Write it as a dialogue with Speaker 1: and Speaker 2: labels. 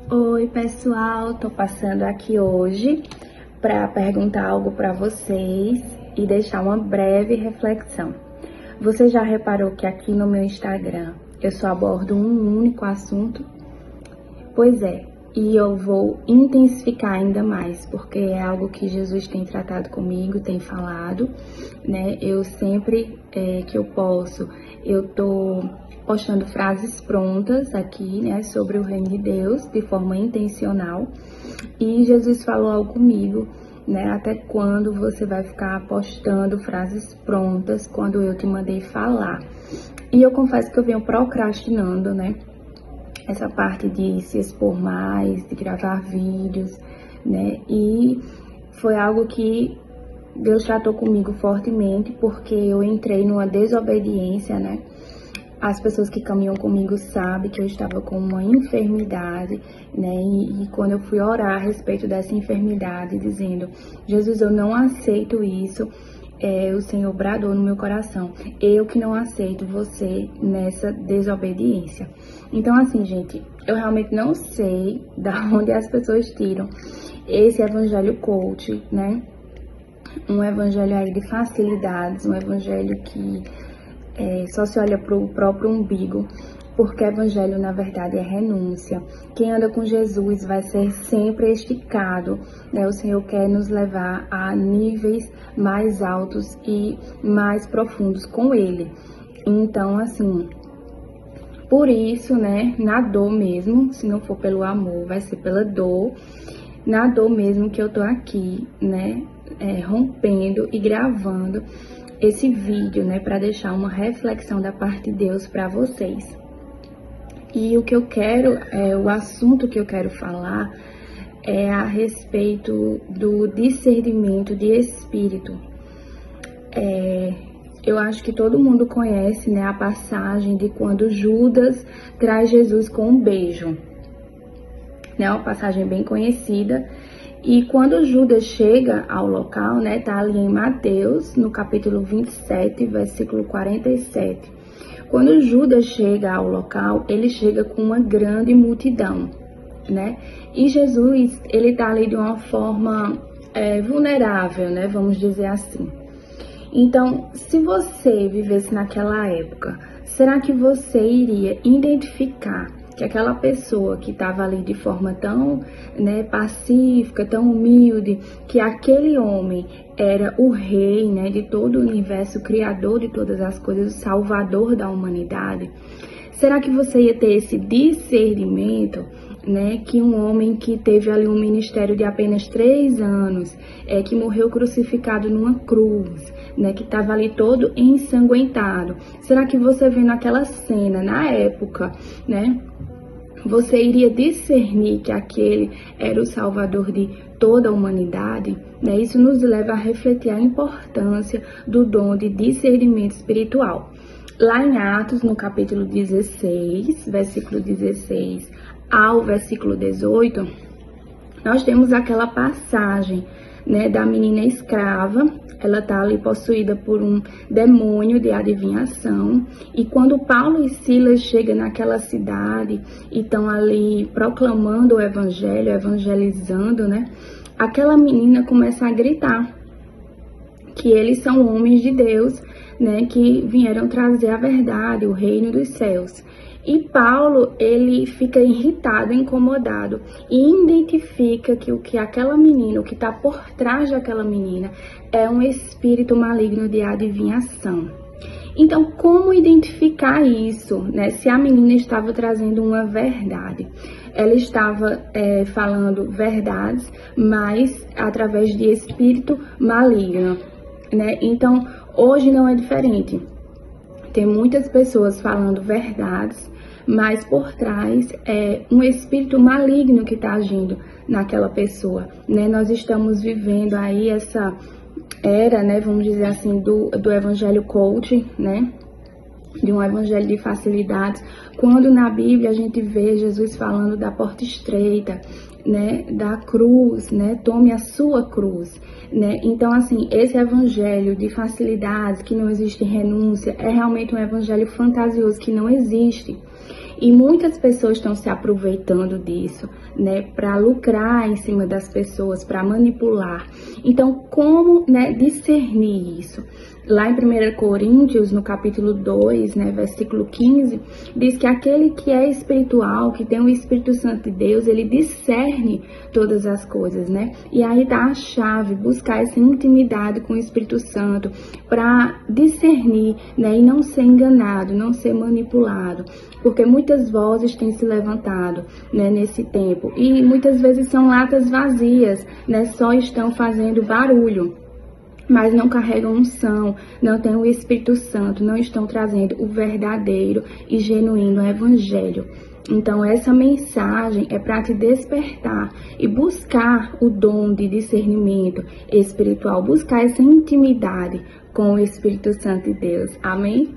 Speaker 1: Oi, pessoal, tô passando aqui hoje para perguntar algo para vocês e deixar uma breve reflexão. Você já reparou que aqui no meu Instagram eu só abordo um único assunto? Pois é, e eu vou intensificar ainda mais, porque é algo que Jesus tem tratado comigo, tem falado, né? Eu sempre que eu posso, eu tô postando frases prontas aqui, né, sobre o reino de Deus, de forma intencional. E Jesus falou algo comigo, né, até quando você vai ficar postando frases prontas quando eu te mandei falar? E eu confesso que eu venho procrastinando, né, essa parte de se expor mais, de gravar vídeos, né, e foi algo que Deus tratou comigo fortemente, porque eu entrei numa desobediência, né. As pessoas que caminham comigo sabem que eu estava com uma enfermidade, né? E quando eu fui orar a respeito dessa enfermidade, dizendo: Jesus, eu não aceito isso, o Senhor bradou no meu coração: eu que não aceito você nessa desobediência. Então, assim, gente, eu realmente não sei da onde as pessoas tiram esse evangelho coach, né? Um evangelho aí de facilidades, um evangelho que só se olha para o próprio umbigo, porque evangelho na verdade é renúncia. Quem anda com Jesus vai ser sempre esticado, né? O Senhor quer nos levar a níveis mais altos e mais profundos com Ele. Então, assim, por isso, né, na dor mesmo, se não for pelo amor, vai ser pela dor, na dor mesmo que eu tô aqui, né, rompendo e gravando esse vídeo, né, para deixar uma reflexão da parte de Deus para vocês. E o que eu quero, o assunto que eu quero falar é a respeito do discernimento de espírito. Eu acho que todo mundo conhece, né, a passagem de quando Judas traz Jesus com um beijo, né, uma passagem bem conhecida. E quando Judas chega ao local, né, tá ali em Mateus, no capítulo 27, versículo 47. Quando Judas chega ao local, ele chega com uma grande multidão, né? E Jesus, ele tá ali de uma forma vulnerável, né, vamos dizer assim. Então, se você vivesse naquela época, será que você iria identificar que aquela pessoa que estava ali de forma tão, né, pacífica, tão humilde, que aquele homem era o rei, né, de todo o universo, o criador de todas as coisas, o salvador da humanidade? Será que você ia ter esse discernimento, né, que um homem que teve ali um ministério de apenas 3 anos, que morreu crucificado numa cruz, né, que estava ali todo ensanguentado, será que você vendo aquela cena na época, né, você iria discernir que aquele era o salvador de toda a humanidade? Né? Isso nos leva a refletir a importância do dom de discernimento espiritual. Lá em Atos, no capítulo 16, versículo 16 ao versículo 18, nós temos aquela passagem, né, da menina escrava. Ela está ali possuída por um demônio de adivinhação. E quando Paulo e Silas chegam naquela cidade e estão ali proclamando o evangelho, evangelizando, né? Aquela menina começa a gritar que eles são homens de Deus, né? Que vieram trazer a verdade, o reino dos céus. E Paulo, ele fica irritado, incomodado e identifica que o que aquela menina, o que está por trás daquela menina é um espírito maligno de adivinhação. Então, como identificar isso, né? Se a menina estava trazendo uma verdade, ela estava falando verdades, mas através de espírito maligno, né? Então, hoje não é diferente. Tem muitas pessoas falando verdades, mas por trás é um espírito maligno que está agindo naquela pessoa, né? Nós estamos vivendo aí essa era, né, vamos dizer assim, do evangelho coach, né? De um evangelho de facilidades, quando na Bíblia a gente vê Jesus falando da porta estreita, né, da cruz, né, tome a sua cruz, né? Então, assim, esse evangelho de facilidades, que não existe renúncia, é realmente um evangelho fantasioso que não existe. E muitas pessoas estão se aproveitando disso, né, para lucrar em cima das pessoas, para manipular. Então, como, né, discernir isso? Lá em 1 Coríntios, no capítulo 2, né, versículo 15, diz que aquele que é espiritual, que tem o Espírito Santo de Deus, ele discerne todas as coisas, né? E aí tá a chave, buscar essa intimidade com o Espírito Santo para discernir, né, e não ser enganado, não ser manipulado, porque muitas vozes têm se levantado, né, nesse tempo, e muitas vezes são latas vazias, né, só estão fazendo barulho, mas não carregam unção, não têm o Espírito Santo, não estão trazendo o verdadeiro e genuíno evangelho. Então, essa mensagem é para te despertar e buscar o dom de discernimento espiritual, buscar essa intimidade com o Espírito Santo de Deus. Amém?